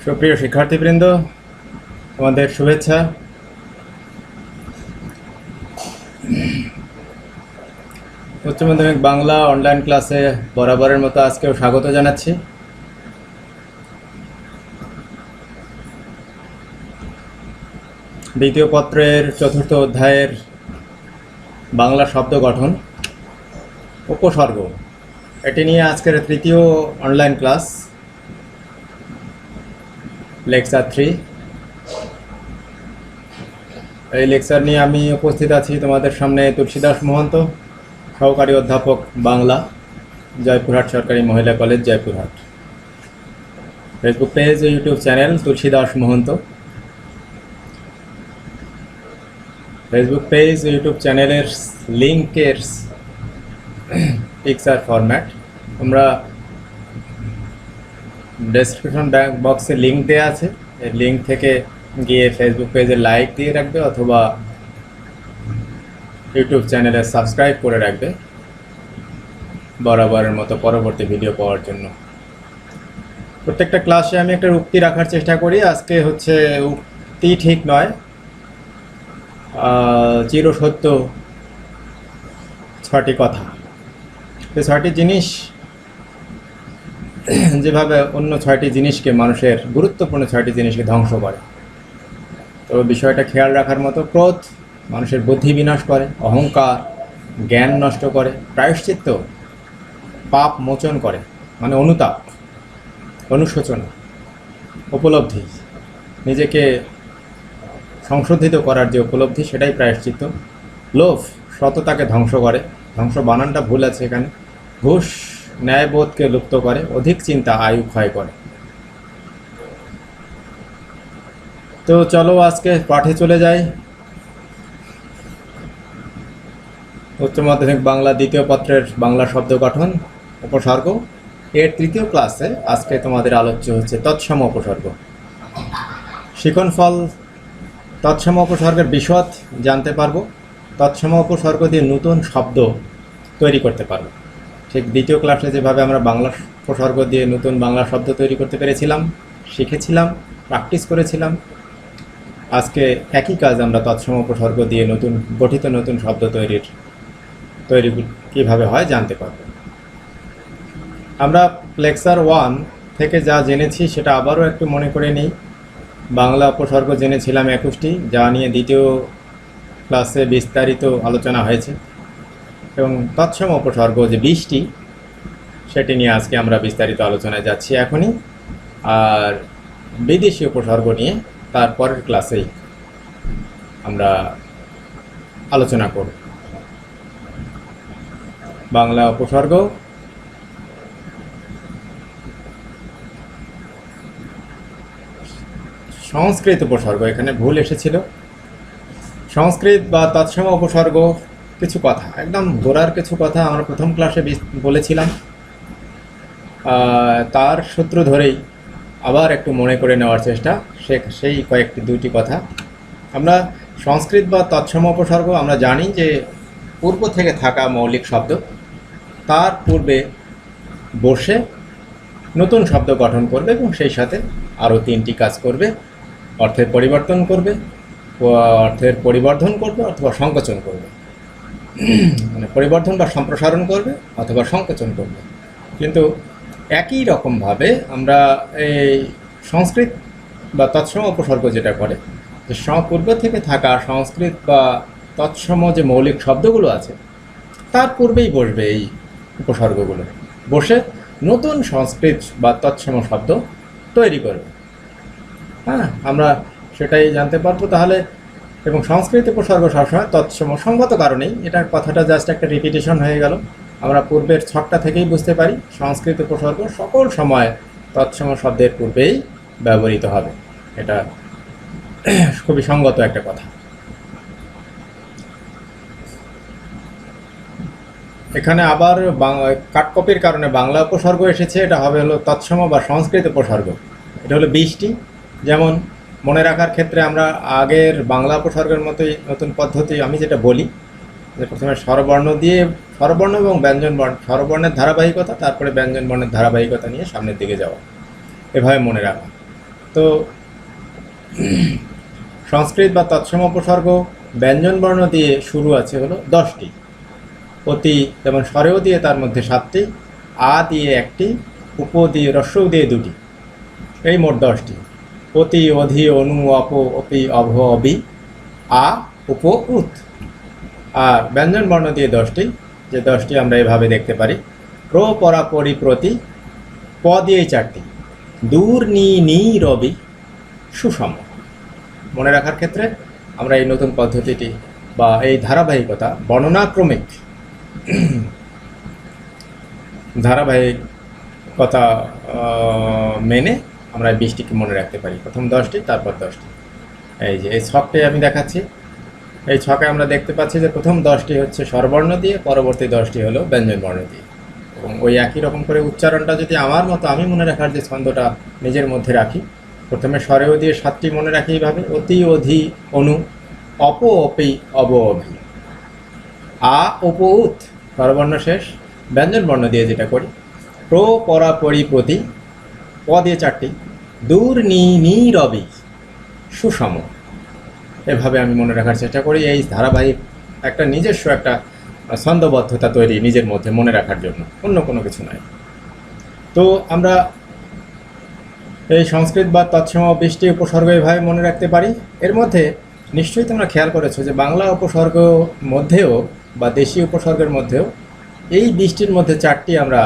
সুপ্রিয় শিক্ষার্থীবৃন্দ, তোমাদের শুভেচ্ছা। উচ্চ মাধ্যমিক বাংলা অনলাইন ক্লাসে বরাবরের মতো আজকেও স্বাগত জানাচ্ছি। দ্বিতীয় পত্রের চতুর্থ অধ্যায়ের বাংলা শব্দ গঠন উপসর্গ, এটি নিয়ে আজকের তৃতীয় অনলাইন ক্লাস, লেকচার 3। এই লেকচার নিয়ে আমি উপস্থিত আছি তোমাদের সামনে তুলসীদাস মহন্ত, সহকারী অধ্যাপক বাংলা, জয়পুরহাট সরকারি মহিলা কলেজ, জয়পুরহাট। ফেসবুক পেজ ও YouTube channel Tulsidas Mohanta. Facebook page ও ইউটিউব চ্যানেলের লিঙ্কের পিকচার ফরম্যাট তোমরা ডেসক্রিপশন বক্সে লিঙ্ক দেওয়া আছে, এই লিঙ্ক থেকে গিয়ে ফেসবুক পেজে লাইক দিয়ে রাখবে অথবা ইউটিউব চ্যানেলে সাবস্ক্রাইব করে রাখবে বরাবরের মতো পরবর্তী ভিডিও পাওয়ার জন্য। প্রত্যেকটা ক্লাসে আমি একটা উক্তি রাখার চেষ্টা করি। আজকে হচ্ছে উক্তি ঠিক নয়, চিরসত্য 6টি কথা। এই 6টি জিনিস যেভাবে অন্য 6টি জিনিসকে, মানুষের গুরুত্বপূর্ণ 6টি জিনিসকে ধ্বংস করে, তো বিষয়টা খেয়াল রাখার মতো। ক্রোধ মানুষের বুদ্ধি বিনাশ করে, অহংকার জ্ঞান নষ্ট করে, প্রায়শ্চিত্ত পাপ মোচন করে, মানে অনুতাপ, অনুশোচনা, উপলব্ধি, নিজেকে সংশোধিত করার যে উপলব্ধি সেটাই প্রায়শ্চিত্ত। লোভ সততাকে ধ্বংস করে, ধ্বংস বানানটা ভুল আছে এখানে। ঘুষ ন্যায়বোধকে লুপ্ত করে, অধিক চিন্তা আয়ু ক্ষয় করে। তো চলো আজকে পাঠে চলে যাই। উচ্চ মাধ্যমিক বাংলা দ্বিতীয় পত্রের বাংলা শব্দ গঠন উপসর্গ এর তৃতীয় ক্লাসে আজকে তোমাদের আলোচ্য হচ্ছে তৎসম উপসর্গ। শিক্ষণফল তৎসম উপসর্গের বিশদ জানতে পারবো, তৎসম উপসর্গ দিয়ে নতুন শব্দ তৈরি করতে পারবো। ঠিক দ্বিতীয় ক্লাসে যেভাবে আমরা বাংলা উপসর্গ দিয়ে নতুন বাংলা শব্দ তৈরি করতে পেরেছিলাম, শিখেছিলাম, প্র্যাকটিস করেছিলাম, আজকে একই কাজ আমরা তৎসম উপসর্গ দিয়ে নতুন শব্দ তৈরি কীভাবে হয় জানতে পারব। আমরা লেকচার 1 থেকে যা জেনেছি সেটা আবারও একটু মনে করে নিই। বাংলা উপসর্গ জেনেছিলাম 21টি, যা নিয়ে দ্বিতীয় ক্লাসে বিস্তারিত আলোচনা হয়েছে, এবং তৎসম উপসর্গ যে 20টি, সেটি নিয়ে আজকে আমরা বিস্তারিত আলোচনায় যাচ্ছি এখনই। আর বিদেশি উপসর্গ নিয়ে তারপরের ক্লাসেই আমরা আলোচনা করব। বাংলা উপসর্গ সংস্কৃত উপসর্গ, এখানে ভুল এসেছিল। সংস্কৃত বা তৎসম উপসর্গ কিছু কথা, একদম গোড়ার কিছু কথা আমরা প্রথম ক্লাসে বলেছিলাম, তার সূত্র ধরেই আবার একটু মনে করে নেওয়ার চেষ্টা, সেই দুইটি কথা। আমরা সংস্কৃত বা তৎসম উপসর্গ আমরা জানি যে পূর্ব থেকে থাকা মৌলিক শব্দ তার পূর্বে বসে নতুন শব্দ গঠন করবে এবং সেই সাথে আরও 3টি কাজ করবে। অর্থের পরিবর্তন করবে, অর্থের পরিবর্ধন করবে অথবা সংকোচন করবে, মানে পরিবর্ধন বা সম্প্রসারণ করবে অথবা সংকোচন করবে। কিন্তু একই রকমভাবে আমরা এই সংস্কৃত বা তৎসম উপসর্গ যেটা করে, যে পূর্ব থেকে থাকা সংস্কৃত বা তৎসম যে মৌলিক শব্দগুলো আছে তার পূর্বেই বসবে এই উপসর্গগুলো, বসে নতুন সংস্কৃত বা তৎসম শব্দ তৈরি করবে। হ্যাঁ, আমরা সেটাই জানতে পারবো তাহলে। এবং সংস্কৃত উপসর্গ সবসময় তৎসম, সঙ্গত কারণেই এটার কথাটা জাস্ট একটা রিপিটেশন হয়ে গেল। আমরা পূর্বের ছকটা থেকেই বুঝতে পারি সংস্কৃত উপসর্গ সকল সময় তৎসম শব্দের পূর্বেই ব্যবহৃত হবে। এটা খুবই সঙ্গত একটা কথা। এখানে আবার কাটকপির কারণে বাংলা উপসর্গ এসেছে, এটা হবে হলো তৎসম বা সংস্কৃত উপসর্গ। এটা হলো 20টি। যেমন মনে রাখার ক্ষেত্রে আমরা আগের বাংলা উপসর্গের মতোই নতুন পদ্ধতি, আমি যেটা বলি যে প্রথমে স্বরবর্ণ দিয়ে, স্বরবর্ণ এবং ব্যঞ্জনবর্ণ, স্বরবর্ণের ধারাবাহিকতা, তারপরে ব্যঞ্জনবর্ণের ধারাবাহিকতা নিয়ে সামনের দিকে যাওয়া, এভাবে মনে রাখা। তো সংস্কৃত বা তৎসম উপসর্গ ব্যঞ্জন বর্ণ দিয়ে শুরু আছে হলো 10টি, অতি যেমন স্বরেও দিয়ে তার মধ্যে 7টি, আ দিয়ে 1টি, উপ দিয়ে রস্যও দিয়ে 2টি, এই মোট 10টি। অতি, অধি, অনু, অপ, অপি, অভ, অবি, আ, উপ, উত। আর ব্যঞ্জন বর্ণ দিয়ে 10টি, যে 10টি আমরা এভাবে দেখতে পারি। প্র, পরা, পরি, প্রতি, প দিয়ে 4টি, দূর, নি, নি, রবি, সুষম। মনে রাখার ক্ষেত্রে আমরা এই নতুন পদ্ধতিটি বা এই ধারাবাহিকতা বর্ণনাক্রমিক ধারাবাহিকতা মেনে আমরা এই 20টিকে মনে রাখতে পারি। প্রথম 10টি, তারপর 10টি। এই যে এই ছকটি আমি দেখাচ্ছি, এই ছকে আমরা দেখতে পাচ্ছি যে প্রথম 10টি হচ্ছে স্বরবর্ণ দিয়ে, পরবর্তী 10টি হলো ব্যঞ্জন বর্ণ দিয়ে। এবং ওই একই রকম করে উচ্চারণটা যদি আমার মতো আমি মনে রাখার যে ছন্দটা নিজের মধ্যে রাখি, প্রথমে স্বরেও দিয়ে 7টি মনে রাখি এইভাবে: অতি, অধি, অনু, অপ, অপি, অব, অভি, আ, উপ, উত, স্বরবর্ণ শেষ। ব্যঞ্জন বর্ণ দিয়ে যেটা করি: প্র, পরা, পরি, প্রতি, প দিয়ে 4টি, দূর, নি, নি, রবি, সুষম। এভাবে আমি মনে রাখার চেষ্টা করি, এই ধারাবাহিক একটা নিজস্ব একটা ছন্দবদ্ধতা তৈরি নিজের মধ্যে মনে রাখার জন্য, অন্য কোনো কিছু নয়। তো আমরা এই সংস্কৃত বা তৎসম 20টি উপসর্গ এভাবে মনে রাখতে পারি। এর মধ্যে নিশ্চয়ই তোমরা খেয়াল করেছো যে বাংলা উপসর্গ মধ্যেও বা দেশি উপসর্গের মধ্যেও এই 20টির মধ্যে 4টি আমরা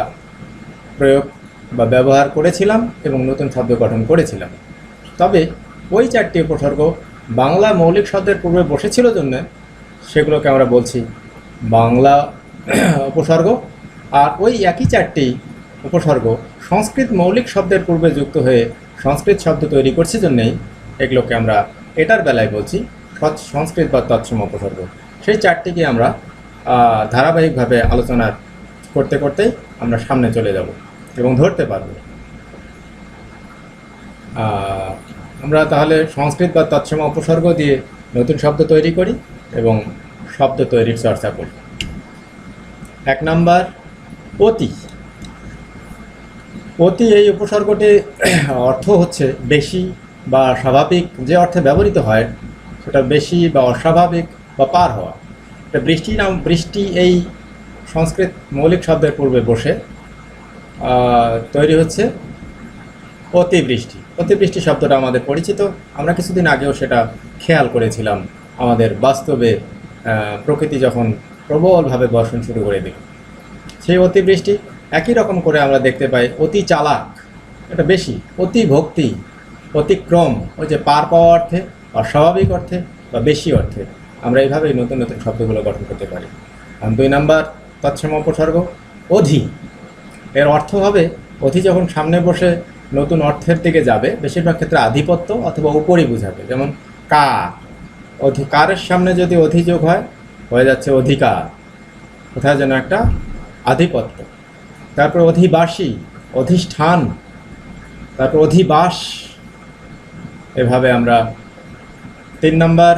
প্রয়োগ বা ব্যবহার করেছিলাম এবং নতুন শব্দ গঠন করেছিলাম। তবে ওই 4টি উপসর্গ বাংলা মৌলিক শব্দের পূর্বে বসেছিল জন্য সেগুলোকে আমরা বলছি বাংলা উপসর্গ। আর ওই একই 4টি উপসর্গ সংস্কৃত মৌলিক শব্দের পূর্বে যুক্ত হয়ে সংস্কৃত শব্দ তৈরি করছে জন্যেই এগুলোকে আমরা এটার বেলায় বলছি সংস্কৃত বা তৎসম উপসর্গ। সেই 4টিকে আমরা ধারাবাহিকভাবে আলোচনা করতে করতেই আমরা সামনে চলে যাব এবং ধরতে পারব। আমরা তাহলে সংস্কৃত বা তৎসম উপসর্গ দিয়ে নতুন শব্দ তৈরি করি এবং শব্দ তৈরির চর্চা করি। 1 নাম্বার, অতি। অতি এই উপসর্গটি অর্থ হচ্ছে বেশি বা স্বাভাবিক, যে অর্থে ব্যবহৃত হয় সেটা বেশি বা অস্বাভাবিক বা পার হওয়া। এটা বৃষ্টি এই সংস্কৃত মৌলিক শব্দের পূর্বে বসে তৈরি হচ্ছে অতিবৃষ্টি। অতিবৃষ্টি শব্দটা আমাদের পরিচিত, আমরা কিছুদিন আগেও সেটা খেয়াল করেছিলাম। আমাদের বাস্তবে প্রকৃতি যখন প্রবলভাবে বর্ষণ শুরু করে দিল, সেই অতিবৃষ্টি একই রকম করে আমরা দেখতে পাই অতি চালাক, এটা বেশি, অতি ভক্তি, অতিক্রম, ওই যে পার পাওয়া অর্থে, অস্বাভাবিক অর্থে বা বেশি অর্থে আমরা এইভাবেই নতুন নতুন শব্দগুলো গঠন করতে পারি। 2 নাম্বার তৎসম উপসর্গ, অধি। এর অর্থ হবে অধি যখন সামনে বসে নতুন অর্থের দিকে যাবে, বেশিরভাগ ক্ষেত্রে আধিপত্য অথবা উপরই বোঝাবে। যেমন কার, অধিকারের সামনে যদি অধিযোগ হয় হয়ে যাচ্ছে অধিকার, কোথায় যেন একটা আধিপত্য। তারপর অধিবাসী, অধিষ্ঠান, তারপর অধিবাস, এভাবে আমরা। 3 নাম্বার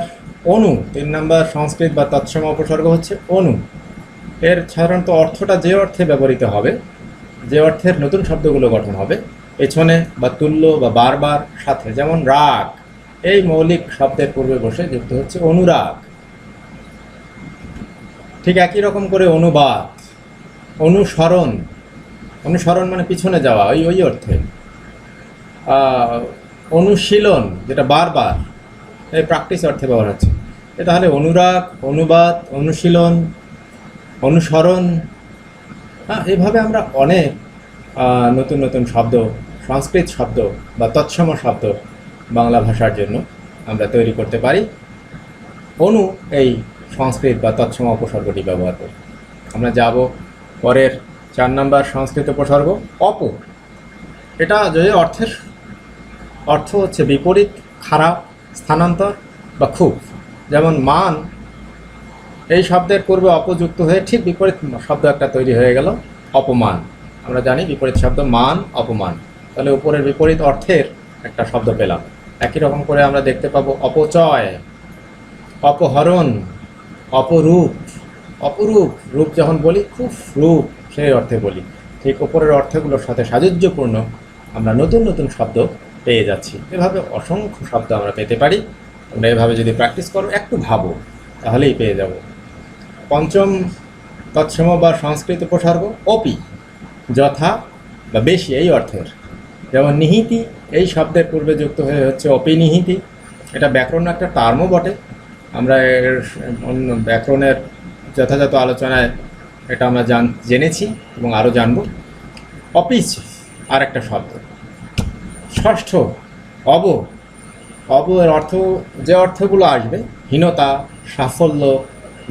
অনু। 3 নাম্বার সংস্কৃত বা তৎসম উপসর্গ হচ্ছে অনু। এর সাধারণত অর্থটা যে অর্থে ব্যবহৃত হবে, যে অর্থের নতুন শব্দগুলো গঠন হবে, পেছনে বা তুল্য বা বারবার সাথে, যেমন রাগ, এই মৌলিক শব্দের পূর্বে বসে যুক্ত হচ্ছে অনুরাগ। ঠিক একই রকম করে অনুবাদ, অনুসরণ, অনুসরণ মানে পিছনে যাওয়া, ওই অর্থে। অনুশীলন, যেটা বারবার, এই প্র্যাকটিস অর্থে ব্যবহার হচ্ছে। এটা হলে অনুরাগ, অনুবাদ, অনুশীলন, অনুসরণ। এভাবে আমরা অনেক নতুন নতুন শব্দ, সংস্কৃত শব্দ বা তৎসম শব্দ বাংলা ভাষার জন্য আমরা তৈরি করতে পারি অনু এই সংস্কৃত বা তৎসম উপসর্গটি ব্যবহার করি। আমরা যাব পরের 4 নাম্বার সংস্কৃত উপসর্গ, অপ। এটা যে অর্থ হচ্ছে বিপরীত, খারাপ, স্থানান্তর বা খুব। যেমন মান, এই শব্দের পূর্বে অপযুক্ত হয়ে ঠিক বিপরীত শব্দ একটা তৈরি হয়ে গেল, অপমান। আমরা জানি বিপরীত শব্দ মান, অপমান, তাহলে উপরের বিপরীত অর্থের একটা শব্দ পেলাম। একই রকম করে আমরা দেখতে পাবো অপচয়, অপহরণ, অপরূপ। অপরূপ, রূপ যখন বলি খুব রূপ, সেই অর্থে বলি। ঠিক উপরের অর্থগুলোর সাথে সাযুজ্যপূর্ণ আমরা নতুন নতুন শব্দ পেয়ে যাচ্ছি। এভাবে অসংখ্য শব্দ আমরা পেতে পারি। আমরা এভাবে যদি প্র্যাকটিস করো, একটু ভাবো, তাহলেই পেয়ে যাব। পঞ্চম তৎসম বা সংস্কৃত উপসর্গ অপি, যথা বা বেশি এই অর্থের। যেমন নিহিতি এই শব্দের পূর্বে যুক্ত হয়ে হচ্ছে অপিনিহিতি। এটা ব্যাকরণ একটা টার্মও বটে। আমরা এর অন্য ব্যাকরণের যথাযথ আলোচনায় এটা আমরা জেনেছি এবং আরও জানব। অপিচ আর একটা শব্দ। ষষ্ঠ অব, অব এর অর্থ, যে অর্থগুলো আসবে, হীনতা, সাফল্য,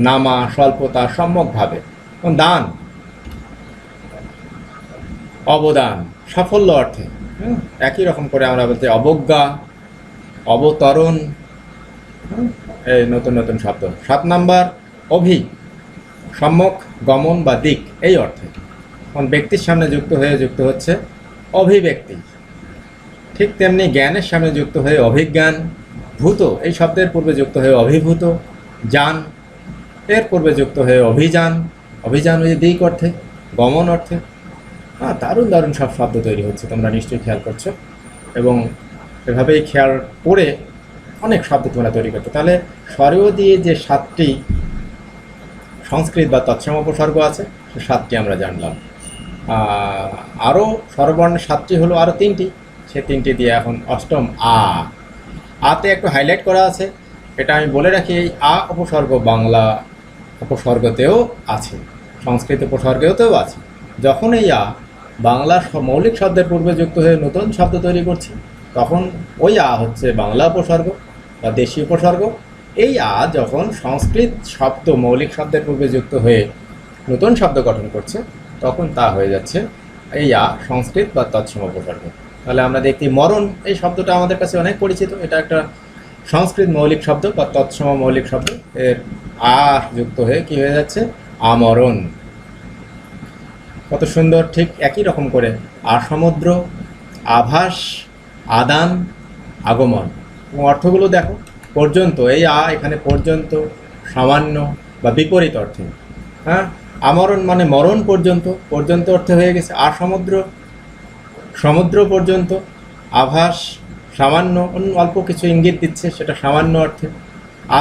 নামা, স্বল্পতা, সম্যকভাবে। দান, অবদান, সাফল্য অর্থে। একই রকম করে আমরা বলতে অবজ্ঞা, অবতরণ, এই নতুন নতুন শব্দ। 7 নাম্বার অভি, সম্যক, গমন বা দিক এই অর্থে। কোন ব্যক্তির সামনে যুক্ত হচ্ছে অভিব্যক্তি। ঠিক তেমনি জ্ঞানের সামনে যুক্ত হয়ে অভিজ্ঞান। ভূত এই শব্দের পূর্বে যুক্ত হয়ে অভিভূত। যান এর পূর্বে যুক্ত হয়ে অভিযান, অভিযান ওই দিক অর্থে, গমন অর্থে। দারুণ দারুণ সব শব্দ তৈরি হচ্ছে, তোমরা নিশ্চয়ই খেয়াল করছো, এবং এভাবেই খেয়াল করে অনেক শব্দ তোমরা তৈরি করছো। তাহলে স্বরেও দিয়ে যে 7টি সংস্কৃত বা তৎসম উপসর্গ আছে, সে 7টি আমরা জানলাম। আরও স্বরবর্ণের 7টি হলো, আরও 3টি, সে 3টি দিয়ে এখন অষ্টম আতে একটু হাইলাইট করা আছে। এটা আমি বলে রাখি, এই উপসর্গ বাংলা উপসর্গতেও আছে, সংস্কৃত উপসর্গেতেও আছে। যখন এই বাংলা মৌলিক শব্দের পূর্বে যুক্ত হয়ে নতুন শব্দ তৈরি করছি, তখন ওই হচ্ছে বাংলা উপসর্গ বা দেশীয় উপসর্গ। এই যখন সংস্কৃত শব্দ মৌলিক শব্দের পূর্বে যুক্ত হয়ে নতুন শব্দ গঠন করছে, তখন তা হয়ে যাচ্ছে এই সংস্কৃত বা তৎসম উপসর্গ। তাহলে আমরা দেখি মরণ এই শব্দটা আমাদের কাছে অনেক পরিচিত। এটা একটা সংস্কৃত মৌলিক শব্দ বা তৎসম মৌলিক শব্দ। এর যুক্ত হয়ে কি হয়ে যাচ্ছে আমরণ। কত সুন্দর। ঠিক একই রকম করে সমুদ্র, আভাস, আদান, আগমন, এবং অর্থগুলো দেখো। পর্যন্ত, এই এখানে পর্যন্ত, সামান্য বা বিপরীত অর্থে। আমরণ মানে মরণ পর্যন্ত, পর্যন্ত অর্থে হয়ে গেছে। সমুদ্র, সমুদ্র পর্যন্ত। আভাস, সামান্য, অল্প কিছু ইঙ্গিত দিচ্ছে, সেটা সামান্য অর্থে।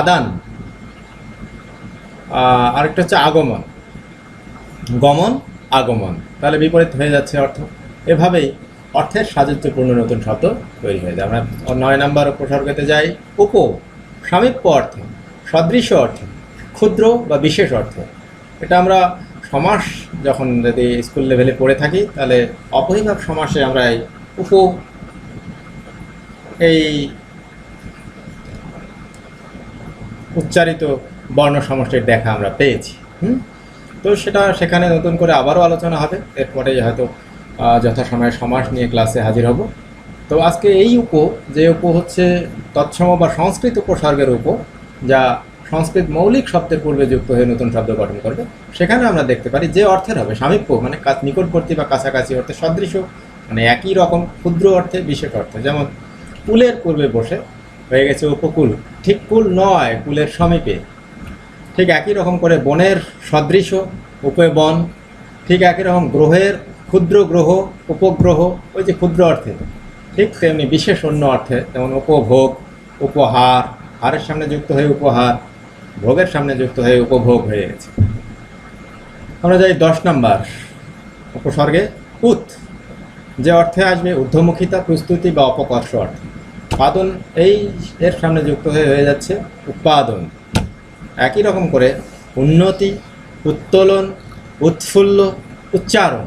আদান, আরেকটা হচ্ছে আগমন, গমন, আগমন, তাহলে বিপরীত হয়ে যাচ্ছে অর্থ। এভাবেই অর্থের সাযুজ্যপূর্ণ নতুন শব্দ তৈরি হয়ে যায়। আমরা 9 নাম্বার উপসর্গতে যাই। উপ, সামীপ্য অর্থে, সদৃশ অর্থে, ক্ষুদ্র বা বিশেষ অর্থে। এটা আমরা সমাস যখন যদি স্কুল লেভেলে পড়ে থাকি, তাহলে অপরিভাব সমাসে আমরা এই এই উচ্চারিত বর্ণ সমষ্টির দেখা আমরা পেয়েছি। তো সেখানে নতুন করে আবারও আলোচনা হবে। এরপরে হয়তো যথাসময়ে সমাস নিয়ে ক্লাসে হাজির হব। তো আজকে এই যে হচ্ছে তৎসম বা সংস্কৃত উপসর্গের যা সংস্কৃত মৌলিক শব্দের পূর্বে যুক্ত হয়ে নতুন শব্দ গঠন করবে, সেখানে আমরা দেখতে পারি যে অর্থের হবে সামীপ্য মানে নিকটবর্তী বা কাছাকাছি অর্থে, সদৃশ মানে একই রকম, ক্ষুদ্র অর্থে, বিশেষ অর্থে। যেমন কুলের পূর্বে বসে হয়ে গেছে উপকূল, ঠিক কুল নয়, কুলের সমীপে। ঠিক একই রকম করে বনের সদৃশ, উপবন। ঠিক একই রকম গ্রহের ক্ষুদ্র গ্রহ, উপগ্রহ, ওই যে ক্ষুদ্র অর্থে। ঠিক তেমনি বিশেষ অন্য অর্থে, যেমন উপভোগ, উপহার, হারের সামনে যুক্ত হয়ে উপহার, ভোগের সামনে যুক্ত হয়ে উপভোগ হয়ে গেছে। আমরা যাই 10 নাম্বার উপসর্গে। উৎ, যে অর্থে আসবে ঊর্ধ্বমুখিতা, প্রস্তুতি বা অপকর্ষ অর্থে। পাদন এই এর সামনে যুক্ত হয়ে যাচ্ছে উৎপাদন। একই রকম করে উন্নতি, উত্তোলন, উৎফুল্ল, উচ্চারণ।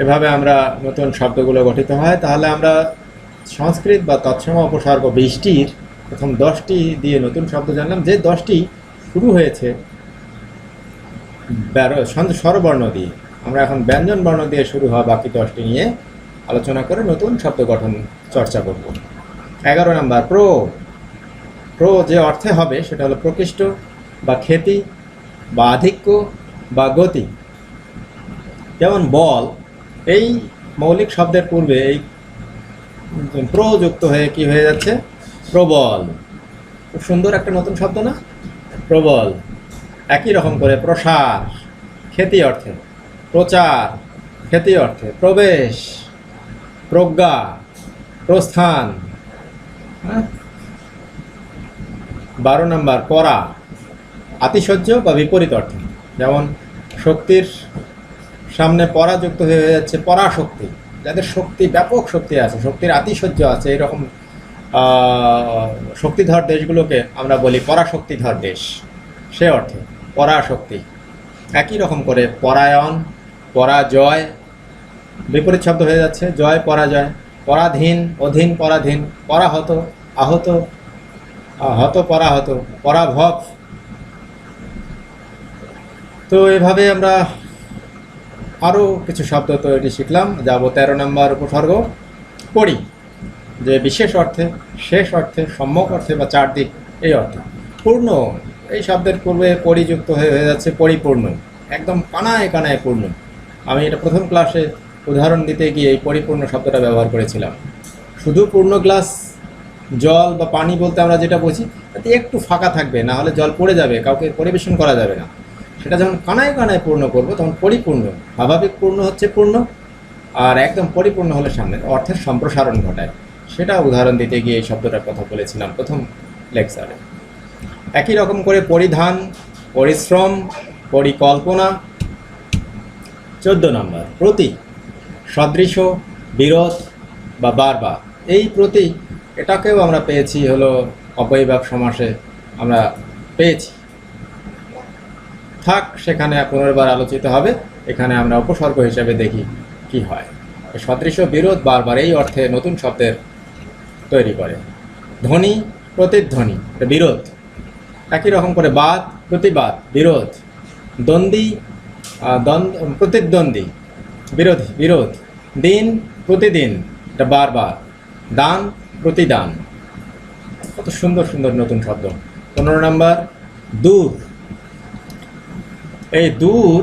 এভাবে আমরা নতুন শব্দগুলো গঠিত হয়। তাহলে আমরা সংস্কৃত বা তৎসম উপসর্গ 20টির প্রথম 10টি দিয়ে নতুন শব্দ জানলাম। যে 10টি শুরু হয়েছে স্বরবর্ণ দিয়ে, আমরা এখন ব্যঞ্জন বর্ণ দিয়ে শুরু হওয়া বাকি 10টি নিয়ে আলোচনা করে নতুন শব্দ গঠন চর্চা করব। 11 নাম্বার প্র, যে অর্থে হবে সেটা হলো প্রকৃষ্ট বা খ্যাতি বা আধিক্য বা গতি। যেমন বল, এই মৌলিক শব্দের পূর্বে এই প্রযুক্ত হয়ে কি হয়ে যাচ্ছে প্রবল। খুব সুন্দর একটা নতুন শব্দ না, প্রবল। একই রকম করে প্রসার, খ্যাতি অর্থে, প্রচার, খ্যাতি অর্থে, প্রবেশ, প্রজ্ঞা, প্রস্থান। 12 নম্বর পরা, আতিশয্য বা বিপরীত অর্থ। যেমন শক্তির সামনে পরা যুক্ত হয়ে যাচ্ছে পরাশক্তি, যাদের শক্তি, ব্যাপক শক্তি আছে, শক্তির আতিশয্য আছে, এরকম শক্তিধর দেশগুলোকে আমরা বলি পরাশক্তিধর দেশ, সে অর্থে পরাশক্তি। একই রকম করে পরায়ণ, পরাজয়, বিপরীত শব্দ হয়ে যাচ্ছে, জয় পরাজয়, পরাধীন, অধীন পরাধীন, পরাহত, আহত, হত পরাহত, পরাভব। তো এভাবে আমরা আরও কিছু শব্দ তৈরি শিখলাম। যাব 13 নম্বর উপসর্গ পরি, যে বিশেষ অর্থে, শেষ অর্থে, সম্যক অর্থে বা চারদিক এই অর্থে। পূর্ণ, এই শব্দের পূর্বে পরিযুক্ত হয়ে যাচ্ছে পরিপূর্ণ, একদম কানায় কানায় পূর্ণ। আমি এটা প্রথম ক্লাসে উদাহরণ দিতে গিয়ে এই পরিপূর্ণ শব্দটা ব্যবহার করেছিলাম। শুধু পূর্ণ গ্লাস জল বা পানি বলতে আমরা যেটা বুঝি, তাতে একটু ফাঁকা থাকবে, না হলে জল পড়ে যাবে, কাউকে পরিবেশন করা যাবে না। সেটা যখন কানায় কানায় পূর্ণ করবো তখন পরিপূর্ণ। স্বাভাবিক পূর্ণ হচ্ছে পূর্ণ, আর একদম পরিপূর্ণ হলে সামনে অর্থের সম্প্রসারণ ঘটায়। সেটা উদাহরণ দিতে গিয়ে এই শব্দটার কথা বলেছিলাম প্রথম লেকচারে। একই রকম করে পরিধান, পরিশ্রম, পরিকল্পনা। 14 নম্বর প্রতি, সদৃশ, বিরোধ বা বারবার। এই প্রতি, এটাকেও আমরা পেয়েছি হলো অবয়বাক সমাসে আমরা পেয়েছি। থাক, সেখানে পুনর্বার আলোচিত হবে। এখানে আমরা উপসর্গ হিসেবে দেখি কি হয়। সদৃশ, বিরোধ, বারবার এই অর্থে নতুন শব্দের তৈরি করে। ধ্বনি, প্রতিধ্বনি, বিরোধ। একই রকম করে বাদ, প্রতিবাদ, বিরোধ। দ্বন্দ্বী, প্রতিদ্বন্দ্বী, বিরোধী, বিরোধ। দিন, প্রতিদিন, এটা বারবার। দান, প্রতিদান। কত সুন্দর সুন্দর নতুন শব্দ। 15 নম্বর দূর। এই দূর,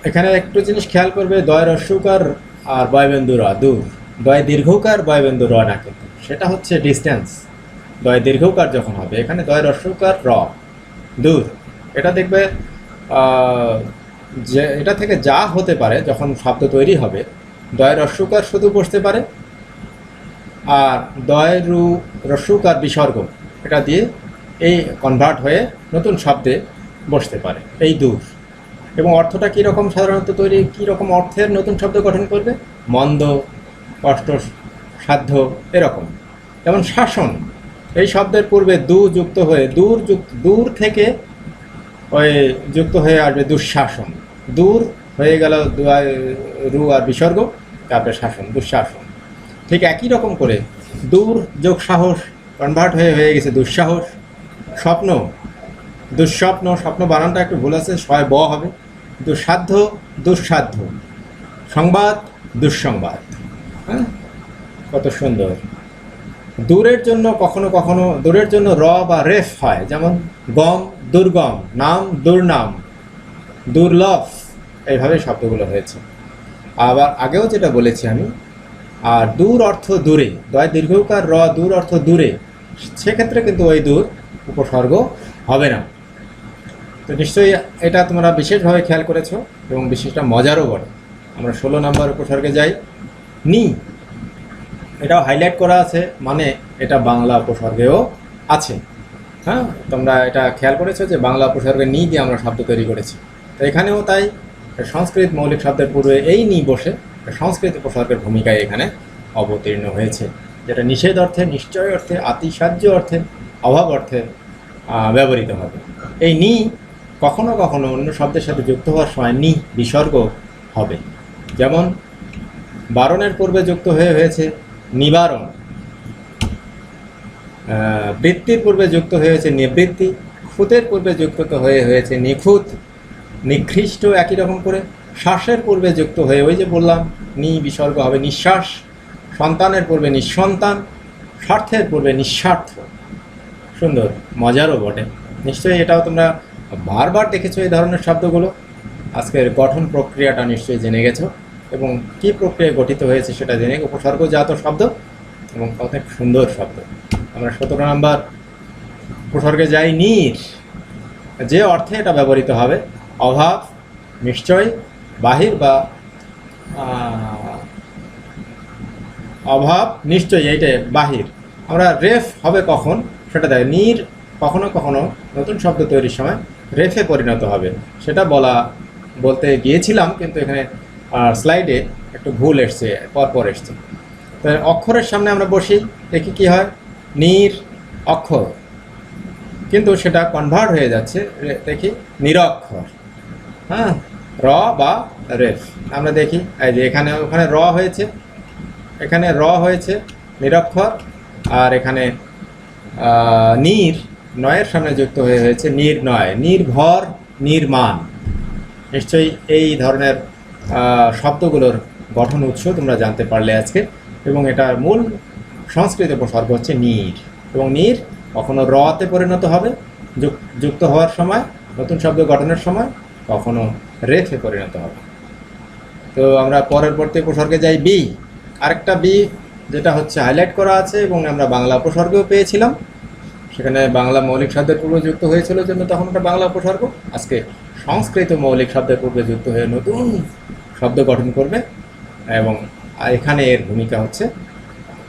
এখানে একটু জিনিস খেয়াল করবে, দয় রস্যকার আর বয়বেন্দু র, দূর। দয় দীর্ঘকার, বয়বেন্দু র না, কিন্তু সেটা হচ্ছে ডিস্টেন্স। দয় দীর্ঘকার যখন হবে, এখানে দয় রস্যকার র, দূর। এটা দেখবে যে এটা থেকে যা হতে পারে যখন শব্দ তৈরি হবে, দয় রস্যকার শুধু বসতে পারে, আর দয় রু রস্যকার বিসর্গ, এটা দিয়ে এই কনভার্ট হয়ে নতুন শব্দে বসতে পারে, এই দূর। এবং অর্থটা কীরকম সাধারণত তৈরি, কীরকম অর্থের নতুন শব্দ গঠন করবে? মন্দ, কষ্ট সাধ্য, এরকম। যেমন শাসন, এই শব্দের পূর্বে দু যুক্ত হয়ে, দূর থেকে ওই যুক্ত হয়ে আসবে দুঃশাসন। দূর হয়ে গেল রু আর বিসর্গ, তারপরে শাসন, দুঃশাসন। ঠিক একই রকম করে দূর যোগ সাহস কনভার্ট হয়ে গেছে দুঃসাহস। স্বপ্ন, দুঃস্বপ্ন, স্বপ্ন বানানটা একটু ভুল আছে, ছয় ব হবে। দুঃসাধ্য, দুঃসাধ্য। সংবাদ, দুঃসংবাদ। হ্যাঁ, কত সুন্দর। দূরের জন্য কখনো কখনো দূরের জন্য র বা রেফ হয়, যেমন গম, দুর্গম, নাম, দুর্নাম, দুর্লভ, এইভাবে শব্দগুলো হয়েছে। আবার আগেও যেটা বলেছি আমি, আর দূর অর্থ দূরে, দয় দীর্ঘকার র, দূর অর্থ দূরে, সেক্ষেত্রে কিন্তু ওই দূর উপসর্গ হবে না। তো নিশ্চয়ই এটা তোমরা বিশেষভাবে খেয়াল করেছো, এবং বিশেষটা মজারও বটে। আমরা 16 নম্বর উপসর্গে যাই। নি, এটাও হাইলাইট করা আছে, মানে এটা বাংলা উপসর্গেও আছে। হ্যাঁ, তোমরা এটা খেয়াল করেছো যে বাংলা উপসর্গে নি দিয়ে আমরা শব্দ তৈরি করেছি। তো এখানেও তাই, সংস্কৃত মৌলিক শব্দের পূর্বে এই নি বসে সংস্কৃত উপসর্গের ভূমিকায় এখানে অবতীর্ণ হয়েছে, যেটা নিষেধ অর্থে, নিশ্চয় অর্থে, আতিশায্য অর্থে, অভাব অর্থে ব্যবহৃত হবে। এই নি কখনো কখনো অন্য শব্দের সাথে যুক্ত হওয়ার সময় নি বিসর্গ হবে। যেমন বারণের পূর্বে যুক্ত হয়েছে নিবারণ, বৃত্তির পূর্বে যুক্ত হয়েছে নিবৃত্তি, খুঁতের পূর্বে যুক্ত হয়েছে নিখুঁত, নিকৃষ্ট। একই রকম করে শ্বাসের পূর্বে যুক্ত হয়ে, ওই যে বললাম নি বিসর্গ হবে নিঃশ্বাস। সন্তানের পূর্বে নিঃসন্তান, স্বার্থের পূর্বে নিঃস্বার্থ। সুন্দর, মজারও বটে। নিশ্চয়ই এটাও তোমরা বারবার দেখেছো এই ধরনের শব্দগুলো। আজকের গঠন প্রক্রিয়াটা নিশ্চয়ই জেনে গেছো, এবং কী প্রক্রিয়ায় গঠিত হয়েছে সেটা জেনে, উপসর্গজাত শব্দ এবং অনেক সুন্দর শব্দ। আমরা 17 নম্বর উপসর্গে যাই। নির, যে অর্থে এটা ব্যবহৃত হবে, অভাব, নিশ্চয়, বাহির বা অভাব নিশ্চয়ই, এইটা বাহির। আমরা রেফ হবে কখন সেটা দেয়, নির কখনো কখনো নতুন শব্দ তৈরির সময় রেফে পরিণত হবে, সেটা বলতে গিয়েছিলাম, কিন্তু এখানে স্লাইডে একটু ভুল এসছে, পরপর এসছে। তো অক্ষরের সামনে আমরা বসি, দেখি কি হয়, নির অক্ষর, কিন্তু সেটা কনভার্ট হয়ে যাচ্ছে, দেখি নিরক্ষর। হ্যাঁ, র বা রেফ। আমরা দেখি এই যে ওখানে র হয়েছে, এখানে র হয়েছে নিরক্ষর, আর এখানে নির নয়ের সামনে যুক্ত হয়েছে নির্নয়, নির্ভর, নির্মাণ। নিশ্চয়ই এই ধরনের শব্দগুলোর গঠন উৎস তোমরা জানতে পারলে আজকে। এবং এটার মূল সংস্কৃত উপসর্গ হচ্ছে নির, এবং নির কখনো রতে পরিণত হবে যুক্ত হওয়ার সময়, নতুন শব্দ গঠনের সময়, কখনো রেফে পরিণত হবে। তো আমরা পরবর্তী উপসর্গে যাই, বি। আরেকটা বি যেটা হচ্ছে হাইলাইট করা আছে, এবং আমরা বাংলা উপসর্গও পেয়েছিলাম, সেখানে বাংলা মৌলিক শব্দের পূর্বে যুক্ত হয়েছিল জন্য তখন ওটা বাংলা উপসর্গ। আজকে সংস্কৃত মৌলিক শব্দের পূর্বে যুক্ত হয়ে নতুন শব্দ গঠন করবে, এবং এখানে এর ভূমিকা হচ্ছে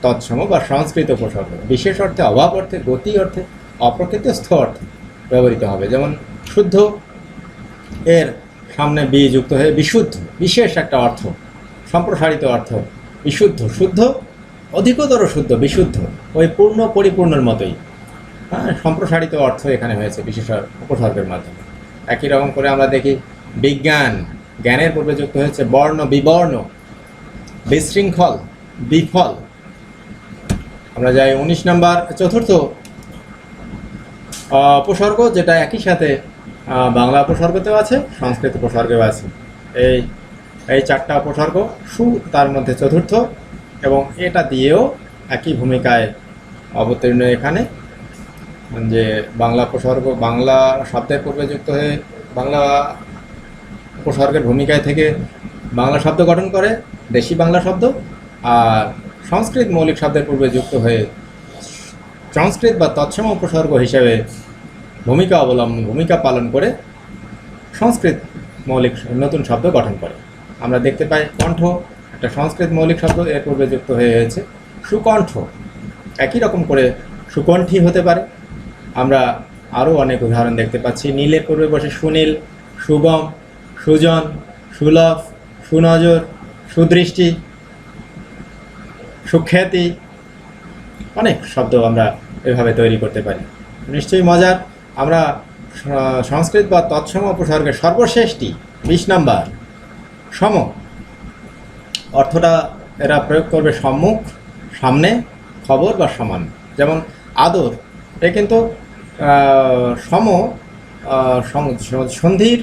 তৎসম বা সংস্কৃত উপসর্গ। বিশেষ অর্থে, অভাব অর্থে, গতি অর্থে, অপ্রকৃতস্থ অর্থে ব্যবহৃত হবে। যেমন শুদ্ধ, এর সামনে বি যুক্ত হয়ে বিশুদ্ধ, বিশেষ একটা অর্থ, সম্প্রসারিত অর্থ। বিশুদ্ধ, শুদ্ধ, অধিকতর শুদ্ধ, বিশুদ্ধ, ওই পূর্ণ পরিপূর্ণের মতোই। হ্যাঁ, সম্প্রসারিত অর্থ এখানে হয়েছে বিশেষ উপসর্গের মাধ্যমে। একই রকম করে আমরা দেখি বিজ্ঞান, জ্ঞানের পূর্বে যুক্ত হয়েছে বর্ণ, বিবর্ণ, বিশৃঙ্খল, বিফল। আমরা যাই 19 নম্বর, চতুর্থ উপসর্গ, যেটা একই সাথে বাংলা উপসর্গতেও আছে, সংস্কৃত উপসর্গেও আছে। এই চারটা উপসর্গ, সু তার মধ্যে চতুর্থ, এবং এটা দিয়েও একই ভূমিকায় অবতীর্ণ এখানে, যে বাংলা উপসর্গ বাংলা শব্দের পূর্বে যুক্ত হয়ে বাংলা উপসর্গের ভূমিকায় থেকে বাংলা শব্দ গঠন করে, দেশি বাংলা শব্দ, আর সংস্কৃত মৌলিক শব্দের পূর্বে যুক্ত হয়ে সংস্কৃত বা তৎসম উপসর্গ হিসেবে ভূমিকা পালন করে সংস্কৃত মৌলিক নতুন শব্দ গঠন করে। আমরা দেখতে পাই কণ্ঠ, একটা সংস্কৃত মৌলিক শব্দ, এর পূর্বে যুক্ত হয়েছে সুকণ্ঠ। একই রকম করে সুকণ্ঠী হতে পারে। আমরা আরও অনেক উদাহরণ দেখতে পাচ্ছি, নীলের পূর্বে বসে সুনীল, সুগম, সুজন, সুলভ, সুনজর, সুদৃষ্টি, সুখ্যাতি, অনেক শব্দ আমরা এভাবে তৈরি করতে পারি। নিশ্চয়ই মজার। আমরা সংস্কৃত বা তৎসম উপসর্গের সর্বশেষটি 20 নাম্বার, সম। অর্থটা এরা প্রয়োগ করবে সম্মুখ, সামনে, খবর বা সমান। যেমন আদর, এ কিন্তু সন্ধির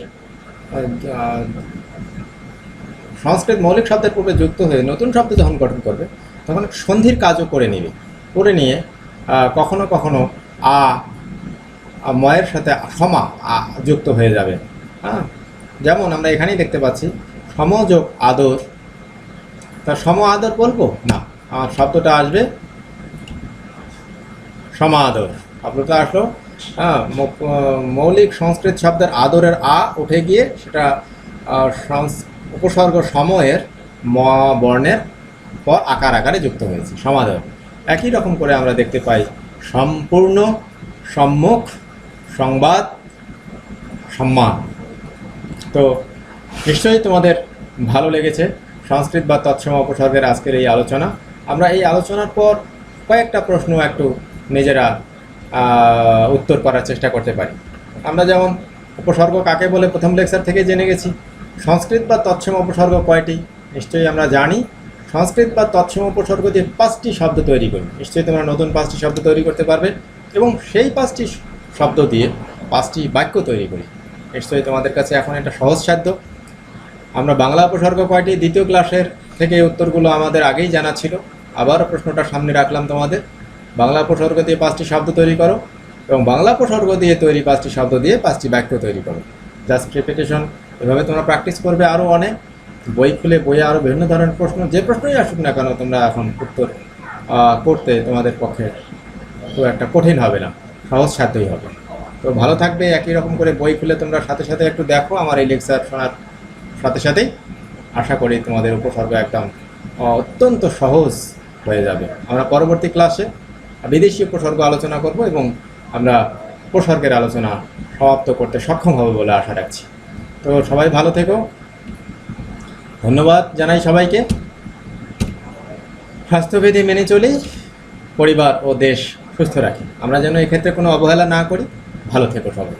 সংস্কৃত মৌলিক শব্দের পূর্বে যুক্ত হয়ে নতুন শব্দ যখন গঠন করবে তখন সন্ধির কাজও করে নিয়ে কখনো কখনো ময়ের সাথে সমা যুক্ত হয়ে যাবে। হ্যাঁ, যেমন আমরা এখানেই দেখতে পাচ্ছি সমযোগ আদর, তা সম আদর বলবো না, আমার শব্দটা আসবে সমা আদর। শব্দটা আসলো মৌলিক সংস্কৃত শব্দের আদরের উঠে গিয়ে সেটা উপসর্গ সময়ের ম বর্ণের পর আকারে যুক্ত হয়েছে, সমাদর। একই রকম করে আমরা দেখতে পাই সম্পূর্ণ, সম্মুখ, সংবাদ, সম্মান। তো নিশ্চয়ই তোমাদের ভালো লেগেছে সংস্কৃত বা তৎসম উপসর্গের আজকের এই আলোচনা। আমরা এই আলোচনার পর কয়েকটা প্রশ্ন একটু নিজেরা উত্তর করার চেষ্টা করতে পারি। আমরা যেমন উপসর্গ কাকে বলে প্রথম লেকচার থেকে জেনে গেছি। সংস্কৃত বা তৎসম উপসর্গ কয়টি নিশ্চয়ই আমরা জানি। সংস্কৃত বা তৎসম উপসর্গ দিয়ে 5টি শব্দ তৈরি করি। নিশ্চয়ই তোমরা নতুন 5টি শব্দ তৈরি করতে পারবে, এবং সেই 5টি শব্দ দিয়ে 5টি বাক্য তৈরি করি। নিশ্চয়ই তোমাদের কাছে এখন এটা সহজসাধ্য। আমরা বাংলা উপসর্গ কয়টি দ্বিতীয় ক্লাসের থেকে উত্তরগুলো আমাদের আগেই জানা ছিল, আবারও প্রশ্নটা সামনে রাখলাম তোমাদের। বাংলা উপসর্গ দিয়ে 5টি শব্দ তৈরি করো, এবং বাংলা উপসর্গ দিয়ে তৈরি 5টি শব্দ দিয়ে 5টি বাক্য তৈরি করো। জাস্ট রিপিটেশন, এভাবে তোমরা প্র্যাকটিস করবে আরও অনেক। বই খুলে বইয়ে আরও বিভিন্ন ধরনের প্রশ্ন, যে প্রশ্নই আসুক না কেন, তোমরা এখন উত্তর করতে তোমাদের পক্ষে খুব একটা কঠিন হবে না, সহজসাধ্যই হবে। তো ভালো থাকবে। একই রকম করে বই খুলে তোমরা সাথে সাথে একটু দেখো আমার এই লেকচার শোনার সাথে সাথেই। আশা করি তোমাদের উপসর্গ একদম অত্যন্ত সহজ হয়ে যাবে। আমরা পরবর্তী ক্লাসে বিদেশি উপসর্গ আলোচনা করব এবং আমরা উপসর্গের আলোচনা সমাপ্ত করতে সক্ষম হবে বলে আশা রাখছি। তো সবাই ভালো থেকো, ধন্যবাদ জানাই সবাইকে। স্বাস্থ্যবিধি মেনে চলি, পরিবার ও দেশ সুস্থ রাখি। আমরা যেন এক্ষেত্রে কোনো অবহেলা না করি। ভালো থেকো সবাই।